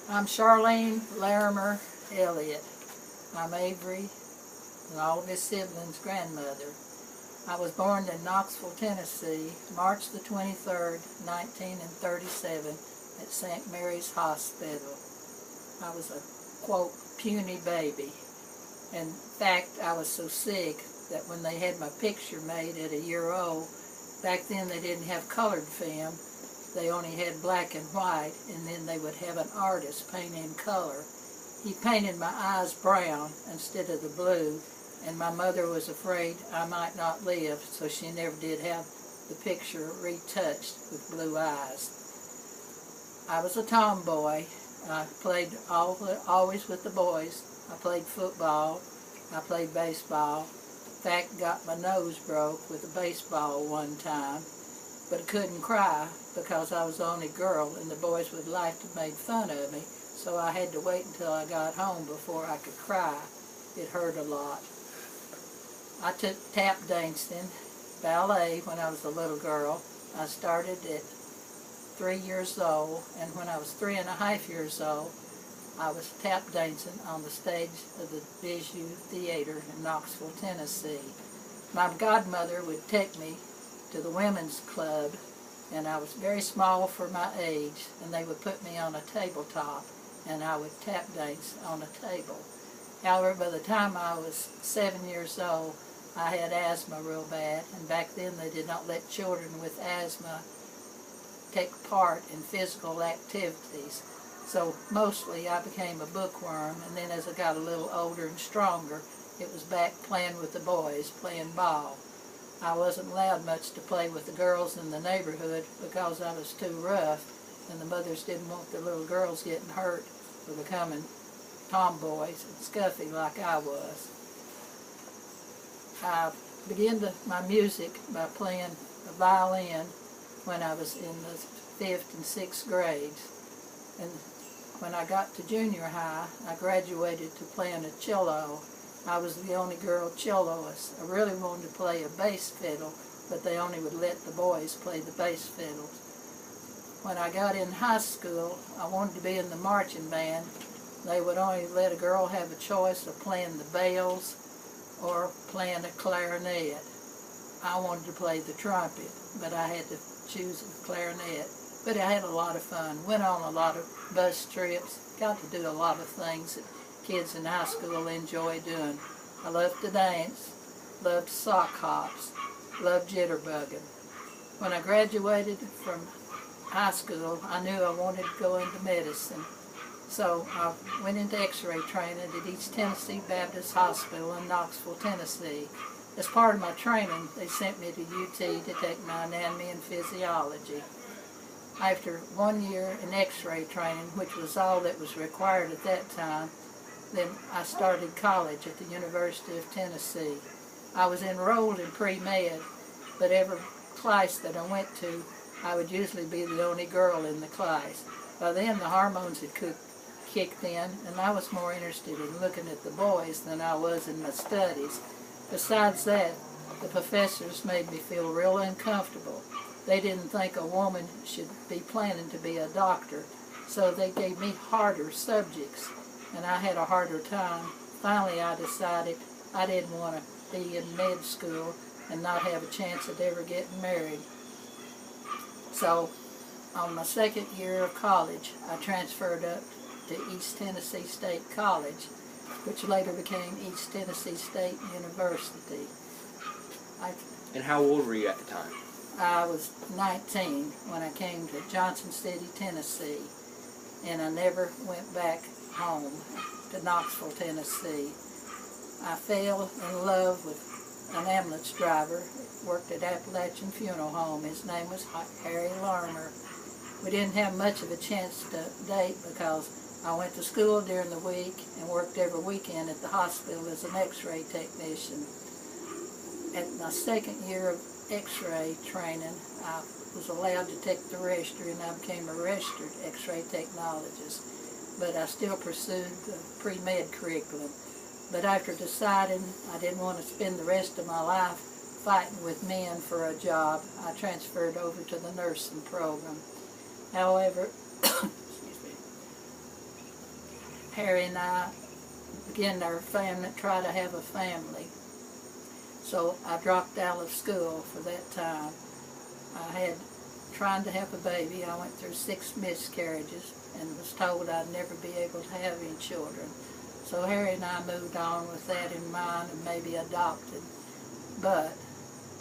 I'm Charlene Larimer Elliott. I'm Avery and all of his siblings' grandmother. I was born in Knoxville, Tennessee, March the 23rd, 1937, at St. Mary's Hospital. I was a, quote, puny baby. In fact, I was so sick that when they had my picture made at a year old, back then they didn't have colored film. They only had black and white, and then they would have an artist paint in color. He painted my eyes brown instead of the blue, and my mother was afraid I might not live, so she never did have the picture retouched with blue eyes. I was a tomboy. I played always with the boys. I played football. I played baseball. In fact, got my nose broke with a baseball one time, but I couldn't cry because I was the only girl and the boys would like to make fun of me, so I had to wait until I got home before I could cry. It hurt a lot. I took tap dancing, ballet, when I was a little girl. I started at 3 years old, and when I was 3.5 years old, I was tap dancing on the stage of the Bijou Theater in Knoxville, Tennessee. My godmother would take me to the women's club, and I was very small for my age, and they would put me on a tabletop, and I would tap dance on a table. However, by the time I was 7 years old, I had asthma real bad, and back then they did not let children with asthma take part in physical activities. So mostly I became a bookworm, and then as I got a little older and stronger, it was back playing with the boys, playing ball. I wasn't allowed much to play with the girls in the neighborhood because I was too rough, and the mothers didn't want the little girls getting hurt or becoming tomboys and scuffy like I was. I began my music by playing the violin when I was in the 5th and 6th grades. And when I got to junior high, I graduated to playing a cello. I was the only girl celloist. I really wanted to play a bass fiddle, but they only would let the boys play the bass fiddles. When I got in high school, I wanted to be in the marching band. They would only let a girl have a choice of playing the bells or playing a clarinet. I wanted to play the trumpet, but I had to choose the clarinet. But I had a lot of fun, went on a lot of bus trips, got to do a lot of things that kids in high school enjoy doing. I loved to dance, loved sock hops, loved jitterbugging. When I graduated from high school, I knew I wanted to go into medicine. So I went into x-ray training at East Tennessee Baptist Hospital in Knoxville, Tennessee. As part of my training, they sent me to UT to take my anatomy and physiology. After 1 year in x-ray training, which was all that was required at that time, then I started college at the University of Tennessee. I was enrolled in pre-med, but every class that I went to, I would usually be the only girl in the class. By then the hormones had kicked in, and I was more interested in looking at the boys than I was in my studies. Besides that, the professors made me feel real uncomfortable. They didn't think a woman should be planning to be a doctor, so they gave me harder subjects, and I had a harder time. Finally, I decided I didn't want to be in med school and not have a chance of ever getting married. So, on my 2nd year of college, I transferred up to East Tennessee State College, which later became East Tennessee State University. And how old were you at the time? I was 19 when I came to Johnson City, Tennessee, and I never went back home to Knoxville, Tennessee. I fell in love with an ambulance driver, worked at Appalachian Funeral Home. His name was Harry Larmer. We didn't have much of a chance to date because I went to school during the week and worked every weekend at the hospital as an x-ray technician. At my 2nd year of x-ray training, I was allowed to take the registry, and I became a registered x-ray technologist. But I still pursued the pre-med curriculum. But after deciding I didn't want to spend the rest of my life fighting with men for a job, I transferred over to the nursing program. However, excuse me, Harry and I began our family, try to have a family. So I dropped out of school for that time. I had, trying to have a baby, I went through 6 miscarriages and was told I'd never be able to have any children. So Harry and I moved on with that in mind and maybe adopted. But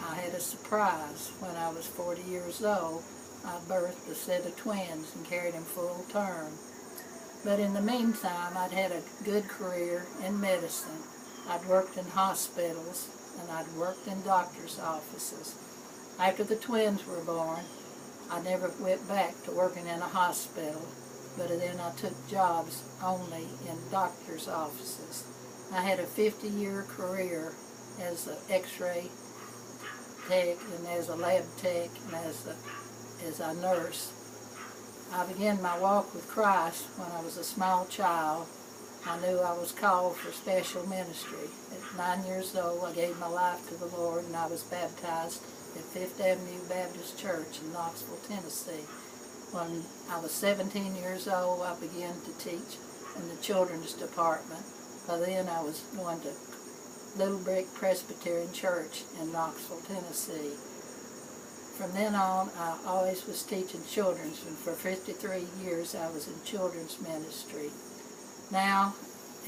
I had a surprise. When I was 40 years old, I birthed a set of twins and carried them full term. But in the meantime, I'd had a good career in medicine. I'd worked in hospitals and I'd worked in doctor's offices. After the twins were born, I never went back to working in a hospital, but then I took jobs only in doctor's offices. I had a 50-year career as an x-ray tech and as a lab tech and as a nurse. I began my walk with Christ when I was a small child. I knew I was called for special ministry. At 9 years old, I gave my life to the Lord and I was baptized at Fifth Avenue Baptist Church in Knoxville, Tennessee. When I was 17 years old, I began to teach in the children's department. By then, I was going to Little Brick Presbyterian Church in Knoxville, Tennessee. From then on, I always was teaching children's, and for 53 years I was in children's ministry. Now,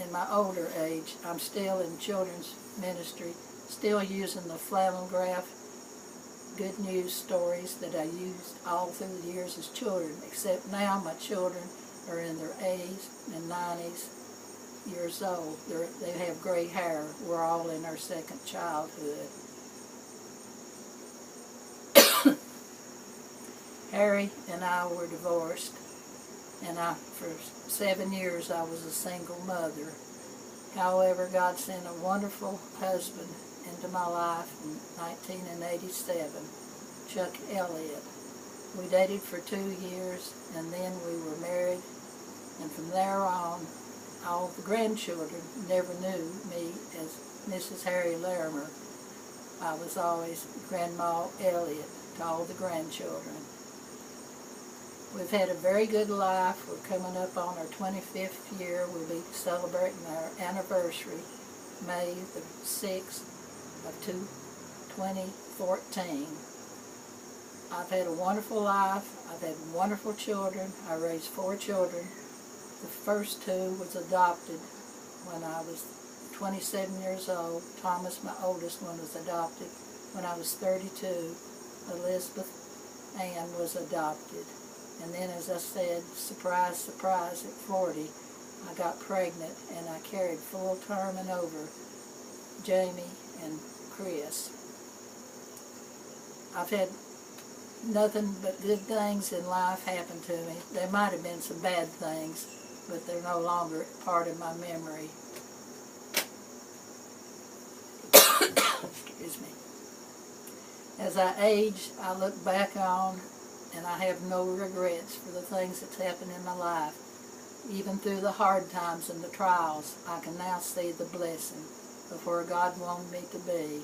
in my older age, I'm still in children's ministry, still using the flannel graph good news stories that I used all through the years as children, except now my children are in their 80s and 90s years old. They have gray hair. We're all in our second childhood. Harry and I were divorced, and for 7 years I was a single mother. However, God sent a wonderful husband into my life in 1987, Chuck Elliott. We dated for 2 years, and then we were married, and from there on, all the grandchildren never knew me as Mrs. Harry Larimer. I was always Grandma Elliott to all the grandchildren. We've had a very good life. We're coming up on our 25th year. We'll be celebrating our anniversary, May the 6th of 2014. I've had a wonderful life. I've had wonderful children. I raised 4 children. The first 2 was adopted when I was 27 years old. Thomas, my oldest one, was adopted when I was 32. Elizabeth Ann was adopted. And then, as I said, surprise, surprise, at 40, I got pregnant and I carried full term and over Jamie and Chris. I've had nothing but good things in life happen to me. There might have been some bad things, but they're no longer part of my memory. Excuse me. As I age, I look back on and I have no regrets for the things that's happened in my life. Even through the hard times and the trials, I can now see the blessing of where God wanted me to be.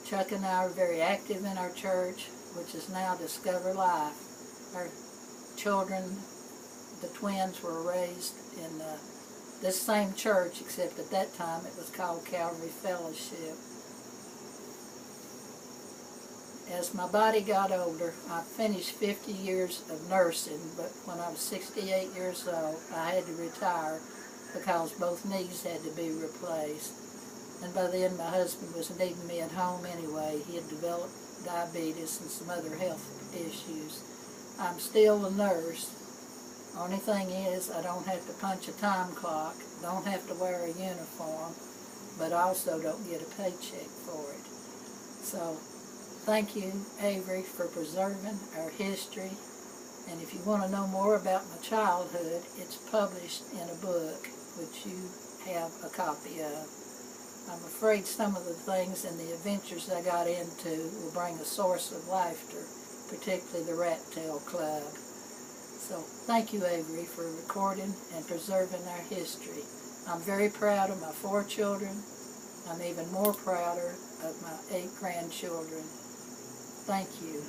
Chuck and I are very active in our church, which is now Discover Life. Our children, the twins, were raised in this same church, except at that time it was called Calvary Fellowship. As my body got older, I finished 50 years of nursing, but when I was 68 years old, I had to retire because both knees had to be replaced. And by then, my husband was needing me at home anyway. He had developed diabetes and some other health issues. I'm still a nurse. Only thing is, I don't have to punch a time clock, don't have to wear a uniform, but also don't get a paycheck for it. So, thank you, Avery, for preserving our history. And if you want to know more about my childhood, it's published in a book, which you have a copy of. I'm afraid some of the things and the adventures I got into will bring a source of laughter, particularly the Rat Tail Club. So thank you, Avery, for recording and preserving our history. I'm very proud of my 4 children. I'm even more prouder of my 8 grandchildren. Thank you.